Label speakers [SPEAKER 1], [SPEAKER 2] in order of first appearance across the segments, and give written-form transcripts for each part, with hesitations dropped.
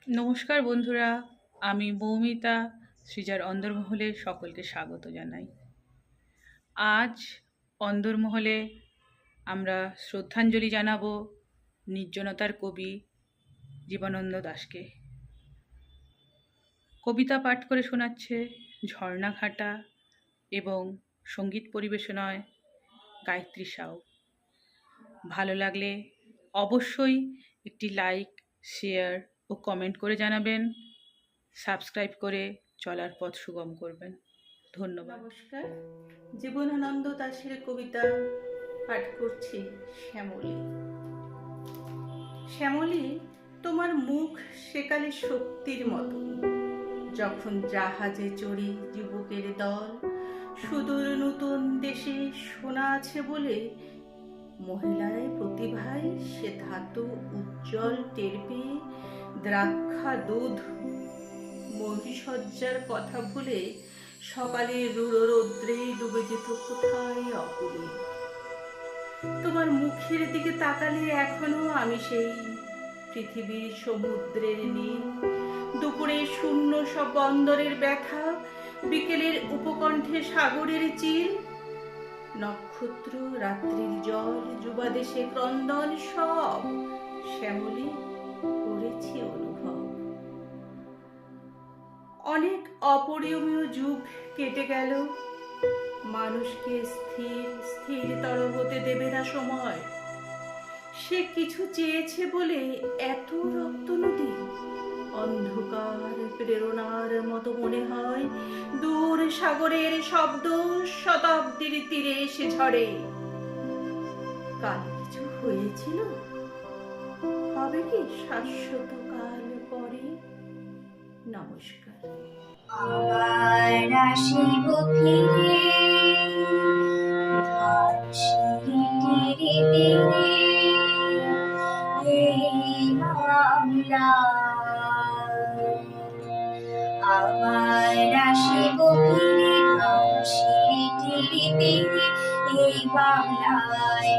[SPEAKER 1] নমস্কার বন্ধুরা, আমি মৌমিতা। সৃজার অন্দরমহলে সকলকে স্বাগত জানাই। আজ অন্দরমহলে আমরা শ্রদ্ধাঞ্জলি জানাবো নির্জনতার কবি জীবনানন্দ দাশকে। কবিতা পাঠ করে শোনাচ্ছে ঝর্ণা ঘাটা এবং সঙ্গীত পরিবেশনায় গায়ত্রী সাউ। ভালো লাগলে অবশ্যই একটি লাইক, শেয়ার ও কমেন্ট করে জানাবেন। সাবস্ক্রাইব করে চলার পথ সুগম করবেন। ধন্যবাদ।
[SPEAKER 2] নমস্কার। জীবনানন্দ দাশের কবিতা পাঠ করছি শ্যামলী। শ্যামলী, তোমার মুখ সেকালে শক্তির মতো, যখন জাহাজে চড়ি যুবকের দল সুদূর নতুন দেশে শোনা আছে বলে, মহিলায় প্রতিভায় সে ধাতু উজ্জ্বল টের পেয়ে দ্রাক্ষা দুধ মহিষজ্জার কথা ভুলে সকালে রুড়ো রৌদ্রে ডুবে যেত কোথায় অকুলে। তোমার মুখের দিকে তাকালে এখনো আমি সেই পৃথিবীর সমুদ্রের নীল, দুপুরে শূন্য সব বন্দরের ব্যথা, বিকেলের উপকণ্ঠে সাগরের চিল, নক্ষত্র রাত্রির জল যুবা দেশে ক্রন্দন সব শ্যামলী করেছি অনুভব। অনেক অপরিমেয় যুগ কেটে গেল, মানুষকে স্থির স্থিরতর হতে দেবে না সময়। সে কিছু চেয়েছে বলে এত রক্ত নদী, অন্ধকার প্রেরণার মতো মনে হয় দূর সাগরের শব্দ শতাব্দীর তীরে এসে ঝরে। কাল কিছু হয়েছিল, হবে কি শাশ্বত কাল পরে। নমস্কার।
[SPEAKER 3] আবার আসিব ফিরে ধান সিঁড়িটির তীরে, এই বাংলায়। আবার আসিব ফিরে ধান সিঁড়িটির তীরে, এই বাংলায়।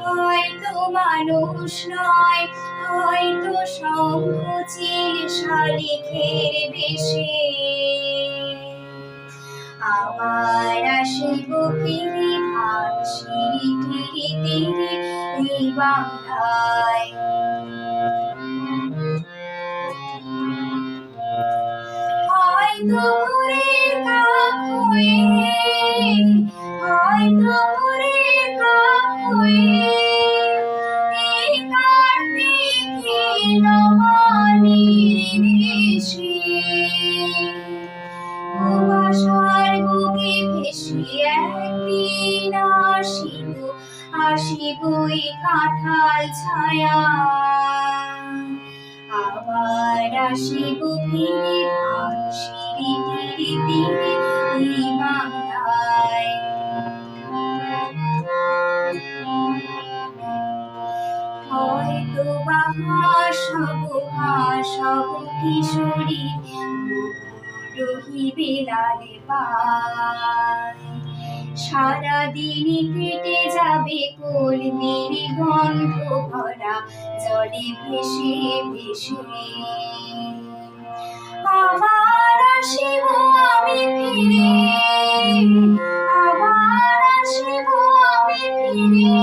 [SPEAKER 3] হয়তো মানুষ নয়, হয়তো শঙ্খচিল শালিখের বেশে, আবার আসিব ফিরে ধান সিঁড়িটির তীরে, এই বাংলায়। হয়তো ভোরের কাক হয়ে, হয়তো ভোরের কাক হয়ে, এই কার্তিকে নবানীর দেশে, কুয়াশার বুকে ভেসে একদিন আসিব, আসিবই কাঁঠাল ছায়া। আবার আসিব ফিরে ধান সিঁড়িটির তীরে, এই বাংলায়। হয়তো বা হাসব কিশোরী রহিবে লালে পায়, সারাদিনই কেটে যাবে কলমির গন্ধ ভরা জলে ভেসে ভেসে। আবার আসিব আমি ফিরে, আবার আসিব আমি ফিরে,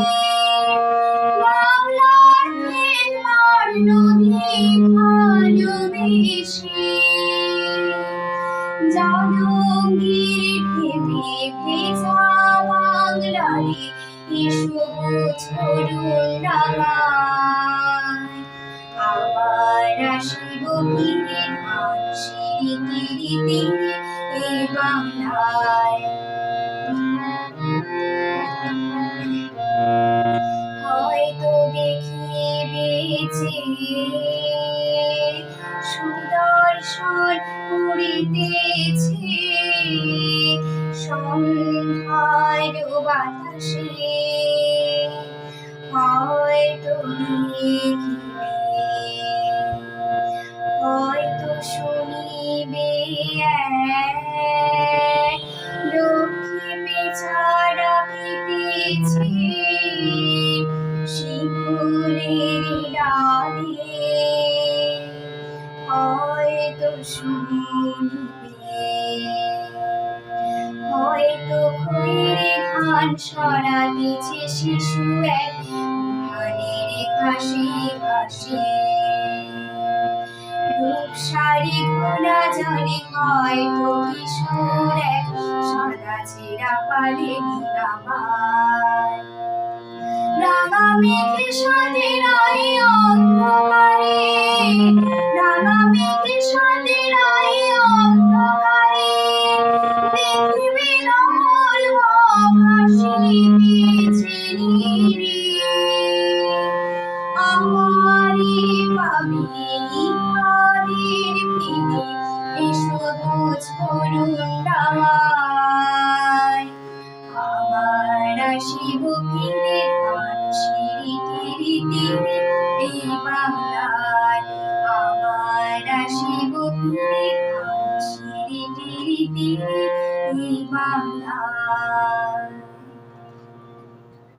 [SPEAKER 3] বাংলার ক্ষেত মাঠ নদী ভালোবেসে। জালঙ্গির ঢেউয়ে ভেজা বাংলারে সবুজ তরুণ ডাঙায়। আবার আসিব ফিরে ধান সিঁড়িটির তীরে, এই বাংলায়। হয়তো দেখিবে যে সুদর্শন উড়িতেছে সন্ধ্যার বাতাসে, হয়তো দেখিবে, হয়তো শুনিবে এক লক্ষ্মী পেঁচা ডাকিতেছে শিমুলের ডালে, শুনিবে। হয়তো খৈরে ধান সরাতেছে শিশু এক ধানের ঘাসে ঘাসে। রূপসারি ঘোলা জলে হয়তো কিশোর এক সাদা ছেঁড়া পালে নীলামায়। রাঙা মেঘে সাথে রায় অন্ধকারে, রাঙা মেঘে সাথে রায় অন্ধকারে, দেখিবে নমল ভাসিতেছে নীরে। আমারে পাবে ইহাদের ফিরে, এসো বুঝ করুণ ডাঙায়। আবার আসিব ফিরে ধান সিঁড়ি তীরে তীরে এই বাংলায়। আবার আসিব ফিরে ধান সিঁড়ি তীরে তীরে এই বাংলায়।